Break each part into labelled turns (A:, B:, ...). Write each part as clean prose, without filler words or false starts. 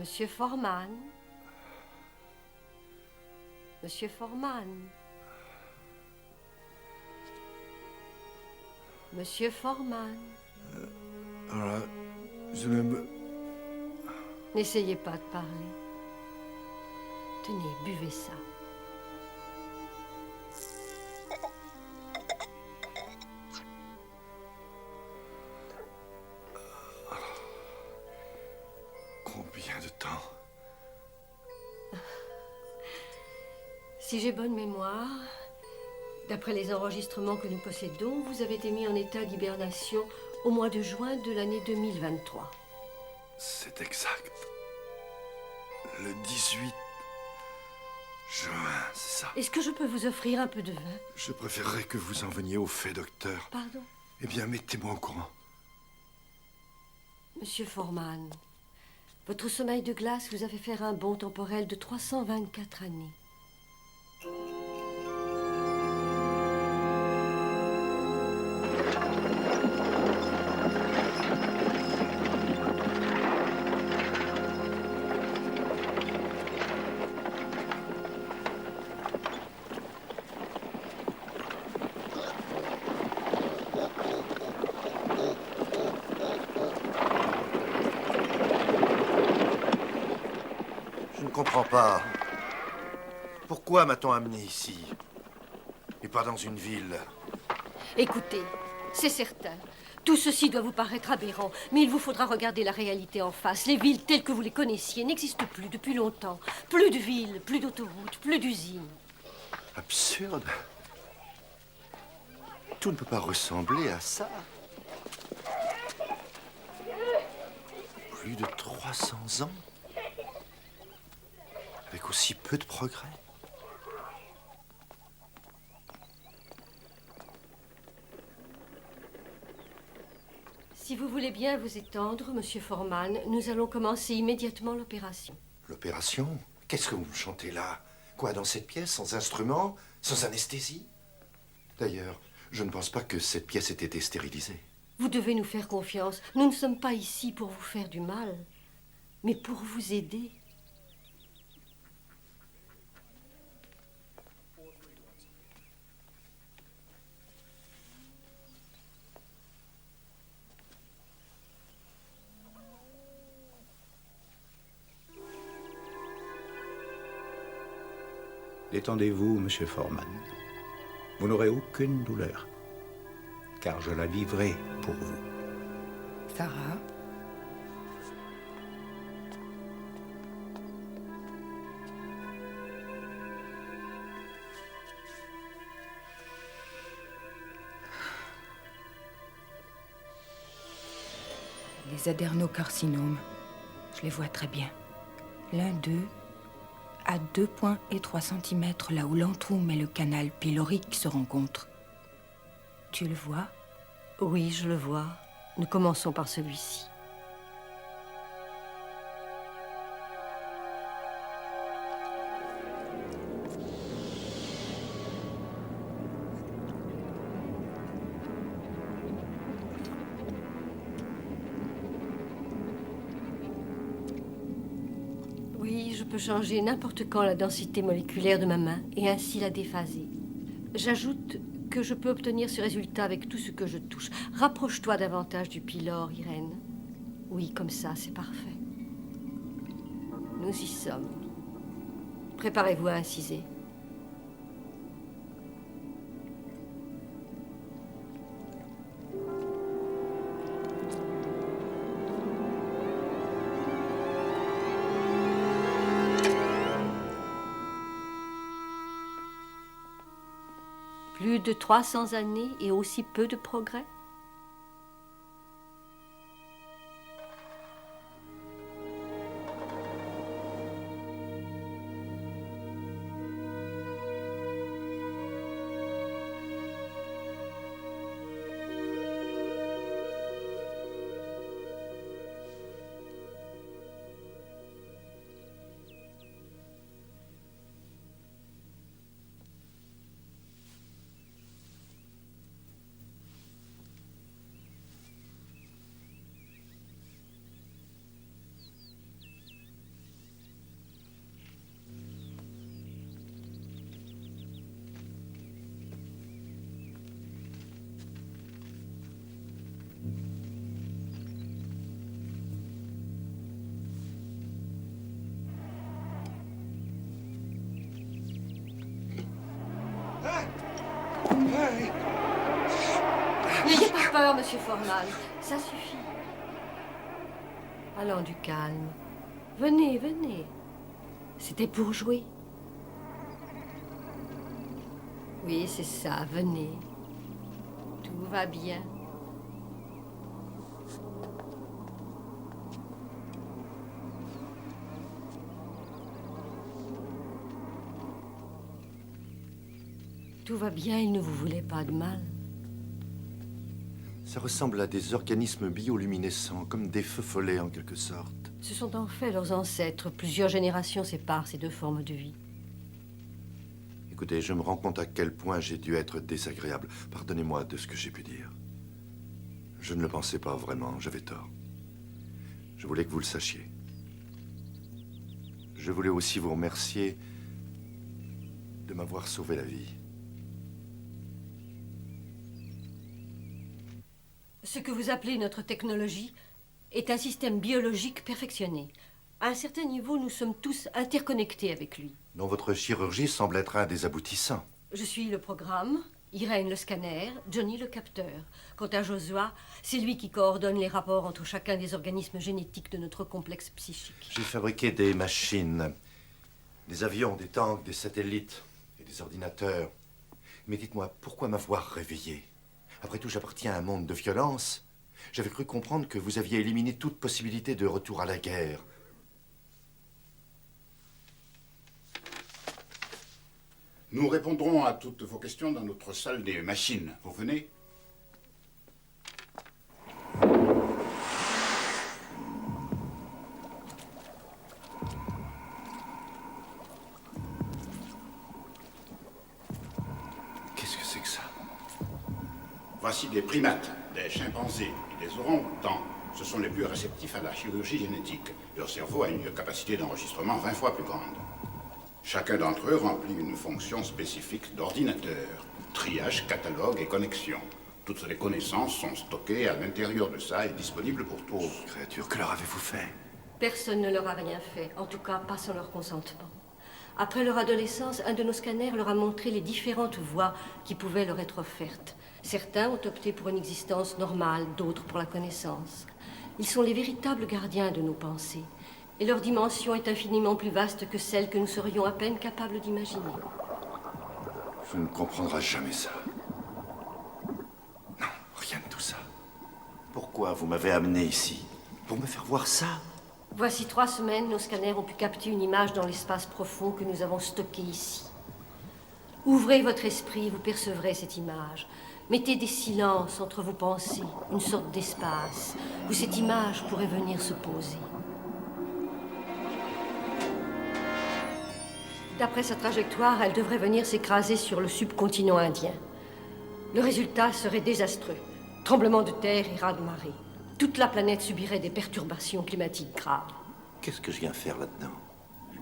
A: Monsieur Forman. Monsieur Forman. Monsieur Forman.
B: Alors là, je ne me...
A: N'essayez pas de parler. Tenez, buvez ça.
B: Combien de temps?
A: Si j'ai bonne mémoire, d'après les enregistrements que nous possédons, vous avez été mis en état d'hibernation au mois de juin de l'année 2023.
B: C'est exact. Le 18 juin, c'est ça.
A: Est-ce que je peux vous offrir un peu de vin?
B: Je préférerais que vous en veniez au fait, docteur.
A: Pardon?
B: Eh bien, mettez-moi au courant.
A: Monsieur Forman, votre sommeil de glace vous a fait faire un bond temporel de 324 années.
C: Je ne comprends pas. Pourquoi m'a-t-on amené ici? Et pas dans une ville?
A: Écoutez, c'est certain. Tout ceci doit vous paraître aberrant, mais il vous faudra regarder la réalité en face. Les villes telles que vous les connaissiez n'existent plus depuis longtemps. Plus de villes, plus d'autoroutes, plus d'usines.
C: Absurde. Tout ne peut pas ressembler à ça. Plus de 300 ans. Avec aussi peu de progrès.
A: Si vous voulez bien vous étendre, Monsieur Forman, nous allons commencer immédiatement l'opération.
C: L'opération? Qu'est-ce que vous me chantez là? Quoi, dans cette pièce, sans instrument, sans anesthésie? D'ailleurs, je ne pense pas que cette pièce ait été stérilisée.
A: Vous devez nous faire confiance. Nous ne sommes pas ici pour vous faire du mal, mais pour vous aider.
D: Détendez-vous, monsieur Forman. Vous n'aurez aucune douleur, car je la vivrai pour vous.
E: Sarah? Les adénocarcinomes, je les vois très bien. L'un d'eux à 2,3 cm, là où l'antrum et le canal pylorique se rencontrent. Tu le vois?
A: Oui, je le vois. Nous commençons par celui-ci. Oui, je peux changer n'importe quand la densité moléculaire de ma main et ainsi la déphaser. J'ajoute que je peux obtenir ce résultat avec tout ce que je touche. Rapproche-toi davantage du pylore, Irène. Oui, comme ça, c'est parfait. Nous y sommes. Préparez-vous à inciser. Plus de 300 années et aussi peu de progrès? peur, monsieur Forman. Ça suffit. Allons, du calme. Venez, venez. C'était pour jouer. Oui, c'est ça, venez. Tout va bien. Tout va bien, il ne vous voulait pas de mal.
C: Ça ressemble à des organismes bioluminescents, comme des feux follets en quelque sorte.
A: Ce sont en fait leurs ancêtres. Plusieurs générations séparent ces deux formes de vie.
C: Écoutez, je me rends compte à quel point j'ai dû être désagréable. Pardonnez-moi de ce que j'ai pu dire. Je ne le pensais pas vraiment, j'avais tort. Je voulais que vous le sachiez. Je voulais aussi vous remercier de m'avoir sauvé la vie.
A: Ce que vous appelez notre technologie est un système biologique perfectionné. À un certain niveau, nous sommes tous interconnectés avec lui.
C: Dont votre chirurgie semble être un des aboutissants.
A: Je suis le programme, Irène le scanner, Johnny le capteur. Quant à Josua, c'est lui qui coordonne les rapports entre chacun des organismes génétiques de notre complexe psychique.
C: J'ai fabriqué des machines, des avions, des tanks, des satellites et des ordinateurs. Mais dites-moi, pourquoi m'avoir réveillé? Après tout, j'appartiens à un monde de violence. J'avais cru comprendre que vous aviez éliminé toute possibilité de retour à la guerre.
F: Nous répondrons à toutes vos questions dans notre salle des machines. Vous venez?
C: Qu'est-ce que c'est que ça?
F: Voici des primates, des chimpanzés et des orang-outans. Ce sont les plus réceptifs à la chirurgie génétique. Leur cerveau a une capacité d'enregistrement 20 fois plus grande. Chacun d'entre eux remplit une fonction spécifique d'ordinateur. Triage, catalogue et connexion. Toutes les connaissances sont stockées à l'intérieur de ça et disponibles pour tous.
C: Créature, que leur avez-vous fait?
A: Personne ne leur a rien fait, en tout cas pas sans leur consentement. Après leur adolescence, un de nos scanners leur a montré les différentes voies qui pouvaient leur être offertes. Certains ont opté pour une existence normale, d'autres pour la connaissance. Ils sont les véritables gardiens de nos pensées. Et leur dimension est infiniment plus vaste que celle que nous serions à peine capables d'imaginer.
C: Je ne comprendrai jamais ça. Non, rien de tout ça. Pourquoi vous m'avez amené ici? Pour me faire voir ça?
A: Voici 3 semaines, nos scanners ont pu capter une image dans l'espace profond que nous avons stocké ici. Ouvrez votre esprit, vous percevrez cette image. Mettez des silences entre vos pensées, une sorte d'espace, où cette image pourrait venir se poser. D'après sa trajectoire, elle devrait venir s'écraser sur le subcontinent indien. Le résultat serait désastreux. Tremblement de terre et raz-de-marée. Toute la planète subirait des perturbations climatiques graves.
C: Qu'est-ce que je viens faire là-dedans?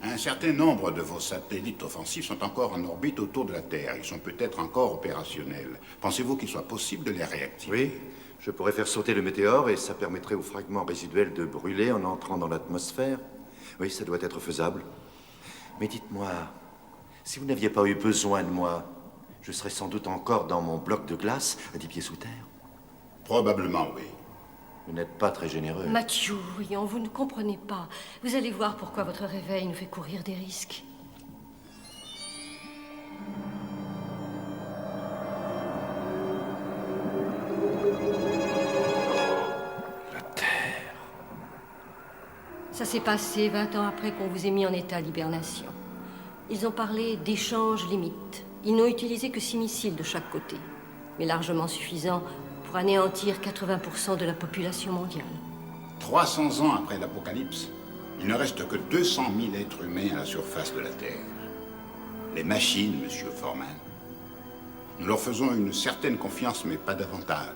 F: Un certain nombre de vos satellites offensifs sont encore en orbite autour de la Terre. Ils sont peut-être encore opérationnels. Pensez-vous qu'il soit possible de les réactiver?
C: Oui, je pourrais faire sauter le météore et ça permettrait aux fragments résiduels de brûler en entrant dans l'atmosphère. Oui, ça doit être faisable. Mais dites-moi, si vous n'aviez pas eu besoin de moi, je serais sans doute encore dans mon bloc de glace à 10 pieds sous terre.
F: Probablement, oui.
C: Vous n'êtes pas très généreux.
A: Mathieu, voyons, vous ne comprenez pas. Vous allez voir pourquoi votre réveil nous fait courir des risques.
C: La Terre.
A: Ça s'est passé 20 ans après qu'on vous ait mis en état d'hibernation. Ils ont parlé d'échanges limites. Ils n'ont utilisé que 6 missiles de chaque côté, mais largement suffisants pour anéantir 80% de la population mondiale.
F: 300 ans après l'apocalypse, il ne reste que 200 000 êtres humains à la surface de la Terre. Les machines, monsieur Foreman. Nous leur faisons une certaine confiance, mais pas davantage.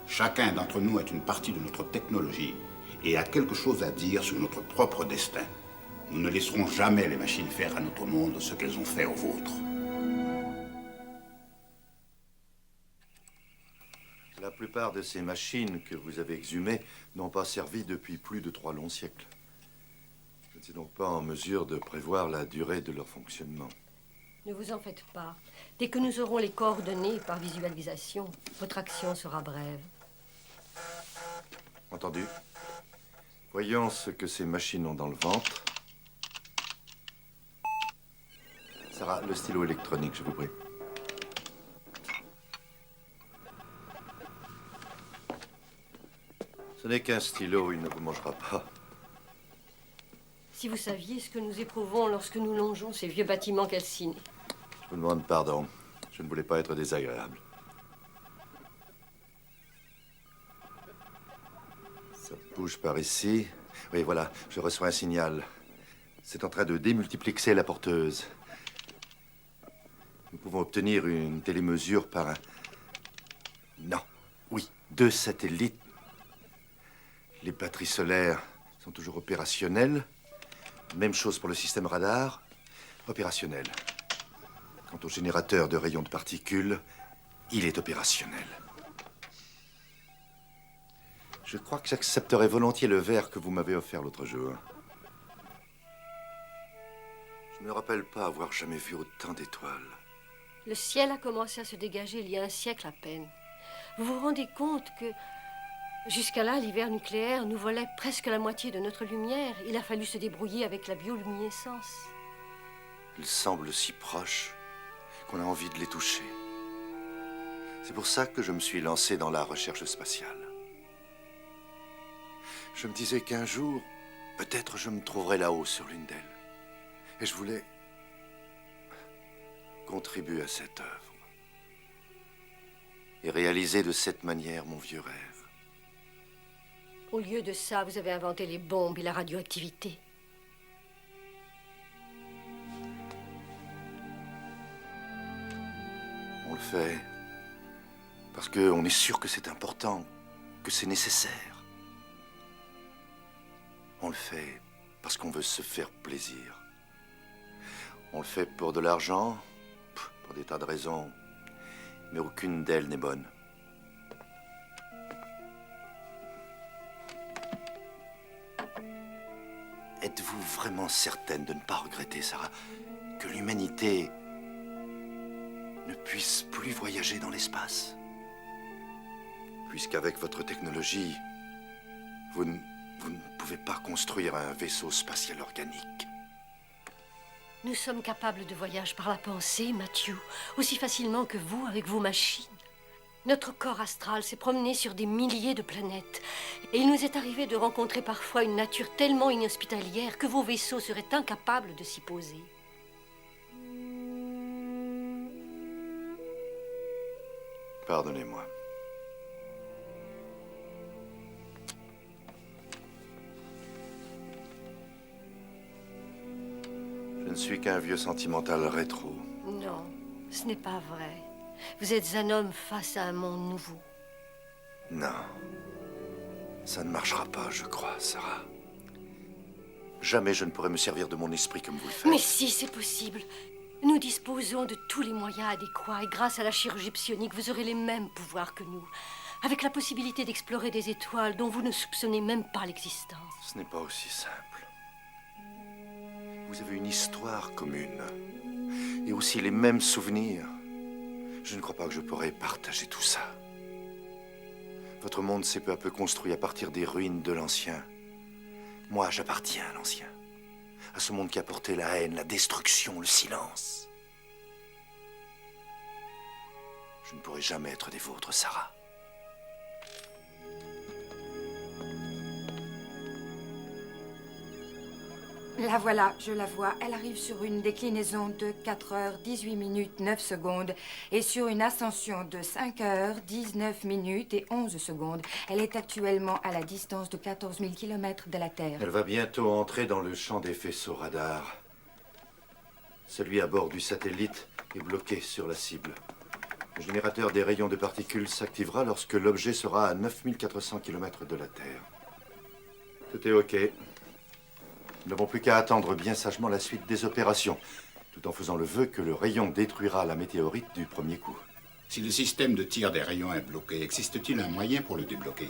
F: Chacun d'entre nous est une partie de notre technologie et a quelque chose à dire sur notre propre destin. Nous ne laisserons jamais les machines faire à notre monde ce qu'elles ont fait au vôtre.
C: La plupart de ces machines que vous avez exhumées n'ont pas servi depuis plus de 3 longs siècles. Je ne suis donc pas en mesure de prévoir la durée de leur fonctionnement.
A: Ne vous en faites pas. Dès que nous aurons les coordonnées par visualisation, votre action sera brève.
C: Entendu. Voyons ce que ces machines ont dans le ventre. Sarah, le stylo électronique, je vous prie. Ce n'est qu'un stylo, il ne vous mangera pas.
A: Si vous saviez ce que nous éprouvons lorsque nous longeons ces vieux bâtiments calcinés.
C: Je vous demande pardon. Je ne voulais pas être désagréable. Ça bouge par ici. Oui, voilà, je reçois un signal. C'est en train de démultiplexer la porteuse. Nous pouvons obtenir une télémesure par un... Non, oui, 2 satellites. Les batteries solaires sont toujours opérationnelles. Même chose pour le système radar, opérationnel. Quant au générateur de rayons de particules, il est opérationnel. Je crois que j'accepterai volontiers le verre que vous m'avez offert l'autre jour. Je ne me rappelle pas avoir jamais vu autant d'étoiles.
A: Le ciel a commencé à se dégager il y a un siècle à peine. Vous vous rendez compte que, jusqu'à là, l'hiver nucléaire nous volait presque la moitié de notre lumière. Il a fallu se débrouiller avec la bioluminescence.
C: Ils semblent si proches qu'on a envie de les toucher. C'est pour ça que je me suis lancé dans la recherche spatiale. Je me disais qu'un jour, peut-être je me trouverais là-haut sur l'une d'elles. Et je voulais contribuer à cette œuvre. Et réaliser de cette manière mon vieux rêve.
A: Au lieu de ça, vous avez inventé les bombes et la radioactivité.
C: On le fait parce qu'on est sûr que c'est important, que c'est nécessaire. On le fait parce qu'on veut se faire plaisir. On le fait pour de l'argent, pour des tas de raisons, mais aucune d'elles n'est bonne. Êtes-vous vraiment certaine de ne pas regretter, Sarah, que l'humanité ne puisse plus voyager dans l'espace? Puisqu'avec votre technologie, vous ne pouvez pas construire un vaisseau spatial organique.
A: Nous sommes capables de voyage par la pensée, Matthew, aussi facilement que vous avec vos machines. Notre corps astral s'est promené sur des milliers de planètes. Et il nous est arrivé de rencontrer parfois une nature tellement inhospitalière que vos vaisseaux seraient incapables de s'y poser.
C: Pardonnez-moi. Je ne suis qu'un vieux sentimental rétro.
A: Non, ce n'est pas vrai. Vous êtes un homme face à un monde nouveau.
C: Non. Ça ne marchera pas, je crois, Sarah. Jamais je ne pourrai me servir de mon esprit comme vous le faites.
A: Mais si, c'est possible. Nous disposons de tous les moyens adéquats et grâce à la chirurgie psionique, vous aurez les mêmes pouvoirs que nous, avec la possibilité d'explorer des étoiles dont vous ne soupçonnez même pas l'existence.
C: Ce n'est pas aussi simple. Vous avez une histoire commune et aussi les mêmes souvenirs. Je ne crois pas que je pourrais partager tout ça. Votre monde s'est peu à peu construit à partir des ruines de l'ancien. Moi, j'appartiens à l'ancien. À ce monde qui a porté la haine, la destruction, le silence. Je ne pourrai jamais être des vôtres, Sarah.
E: La voilà, je la vois. Elle arrive sur une déclinaison de 4 heures, 18 minutes, 9 secondes et sur une ascension de 5 heures, 19 minutes et 11 secondes. Elle est actuellement à la distance de 14 000 km de la Terre.
C: Elle va bientôt entrer dans le champ des faisceaux radars. Celui à bord du satellite est bloqué sur la cible. Le générateur des rayons de particules s'activera lorsque l'objet sera à 9400 km de la Terre. Tout est OK. Nous n'avons plus qu'à attendre bien sagement la suite des opérations, tout en faisant le vœu que le rayon détruira la météorite du premier coup.
F: Si le système de tir des rayons est bloqué, existe-t-il un moyen pour le débloquer?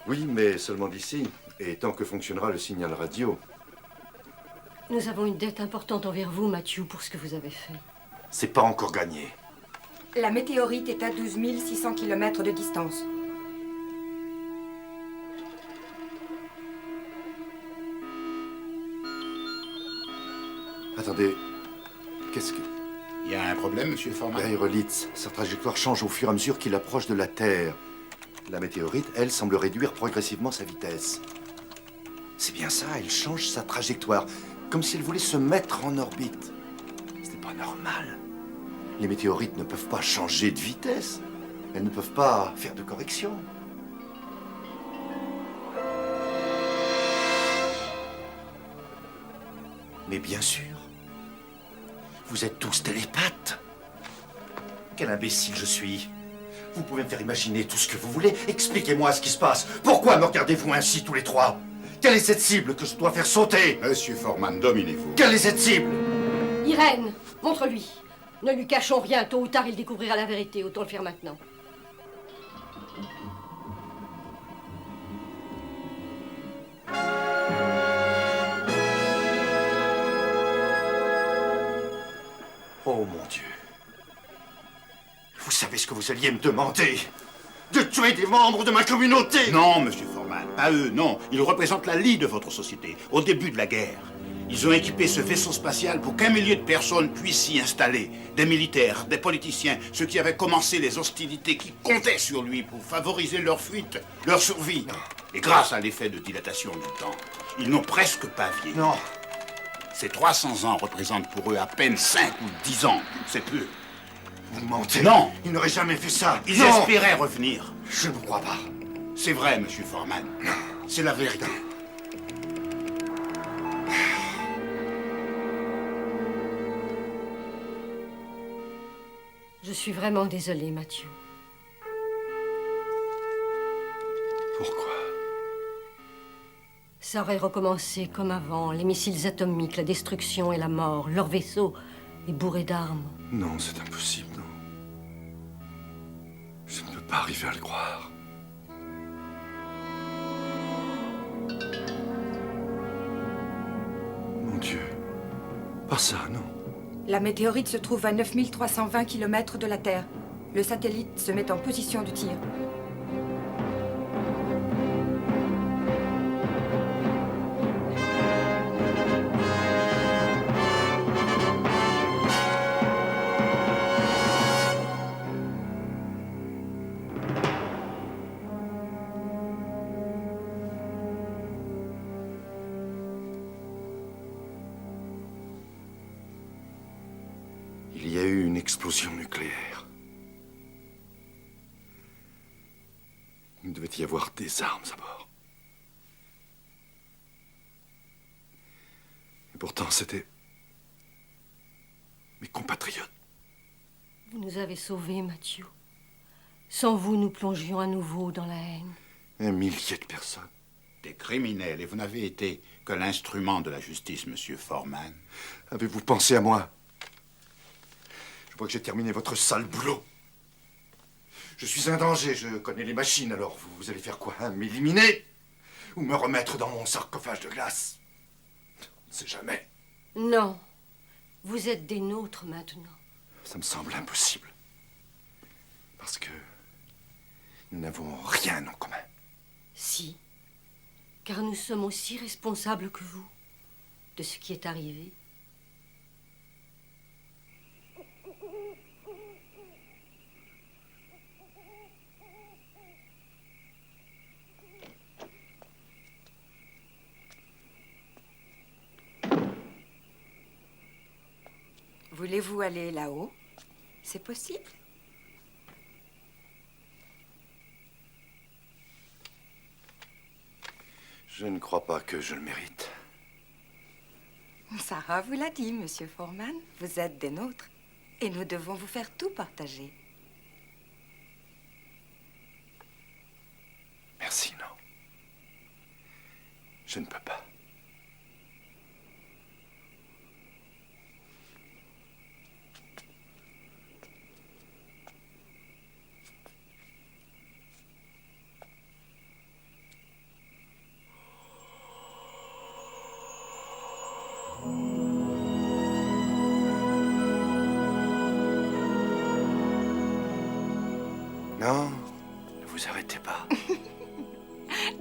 C: Oui, mais seulement d'ici, et tant que fonctionnera le signal radio.
A: Nous avons une dette importante envers vous, Matthew, pour ce que vous avez fait.
C: C'est pas encore gagné.
E: La météorite est à 12 600 km de distance.
C: Attendez. Qu'est-ce que...
F: Il y a un problème, monsieur Forman?
C: L'aérolithe, sa trajectoire change au fur et à mesure qu'il approche de la Terre. La météorite, elle, semble réduire progressivement sa vitesse. C'est bien ça, elle change sa trajectoire, comme si elle voulait se mettre en orbite. Ce n'est pas normal. Les météorites ne peuvent pas changer de vitesse. Elles ne peuvent pas faire de correction. Mais bien sûr, vous êtes tous télépathes. Quel imbécile je suis. Vous pouvez me faire imaginer tout ce que vous voulez. Expliquez-moi ce qui se passe. Pourquoi me regardez-vous ainsi tous les trois? Quelle est cette cible que je dois faire sauter?
F: Monsieur Forman, dominez-vous.
C: Quelle est cette cible?
A: Irène, montre-lui. Ne lui cachons rien. Tôt ou tard, il découvrira la vérité. Autant le faire maintenant.
C: Oh mon Dieu. Vous savez ce que vous alliez me demander? De tuer des membres de ma communauté?
F: Non, monsieur Forman, pas eux, non. Ils représentent la lie de votre société, au début de la guerre. Ils ont équipé ce vaisseau spatial pour qu'un millier de personnes puissent s'y installer. Des militaires, des politiciens, ceux qui avaient commencé les hostilités, qui comptaient sur lui pour favoriser leur fuite, leur survie. Et grâce à l'effet de dilatation du temps, ils n'ont presque pas vieilli.
C: Non.
F: Ces 300 ans représentent pour eux à peine 5 ou 10 ans. C'est peu.
C: Vous mentez.
F: Non.
C: Ils n'auraient jamais fait ça.
F: Ils
C: Non.
F: espéraient revenir.
C: Je ne vous crois pas.
F: C'est vrai, monsieur Forman. C'est la vérité.
A: Je suis vraiment désolée, Mathieu.
B: Pourquoi?
A: Ça aurait recommencé comme avant. Les missiles atomiques, la destruction et la mort. Leur vaisseau est bourré d'armes.
B: Non, c'est impossible, non. Je ne peux pas arriver à le croire. Mon Dieu. Pas ça, non.
E: La météorite se trouve à 9320 km de la Terre. Le satellite se met en position de tir.
B: Il y a eu une explosion nucléaire. Il devait y avoir des armes à bord. Et pourtant, c'était mes compatriotes.
A: Vous nous avez sauvés, Mathieu. Sans vous, nous plongions à nouveau dans la haine.
B: Un millier de personnes.
F: Des criminels, et vous n'avez été que l'instrument de la justice, monsieur Forman.
B: Avez-vous pensé à moi? Je vois que j'ai terminé votre sale boulot. Je suis un danger, je connais les machines, alors vous allez faire quoi, hein? M'éliminer? Ou me remettre dans mon sarcophage de glace? On ne sait jamais.
A: Non. Vous êtes des nôtres maintenant.
B: Ça me semble impossible. Parce que nous n'avons rien en commun.
A: Si. Car nous sommes aussi responsables que vous de ce qui est arrivé.
E: Voulez-vous aller là-haut? C'est possible?
B: Je ne crois pas que je le mérite.
E: Sarah vous l'a dit, monsieur Forman. Vous êtes des nôtres. Et nous devons vous faire tout partager.
B: Merci, non. Je ne peux pas. Non, ne vous arrêtez pas.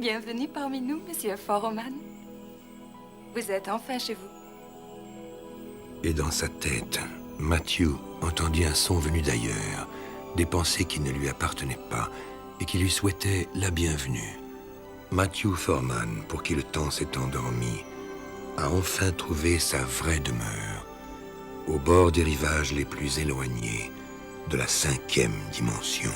E: Bienvenue parmi nous, monsieur Forman. Vous êtes enfin chez vous.
G: Et dans sa tête, Matthew entendit un son venu d'ailleurs, des pensées qui ne lui appartenaient pas et qui lui souhaitaient la bienvenue. Matthew Foreman, pour qui le temps s'est endormi, a enfin trouvé sa vraie demeure, au bord des rivages les plus éloignés de la 5e dimension.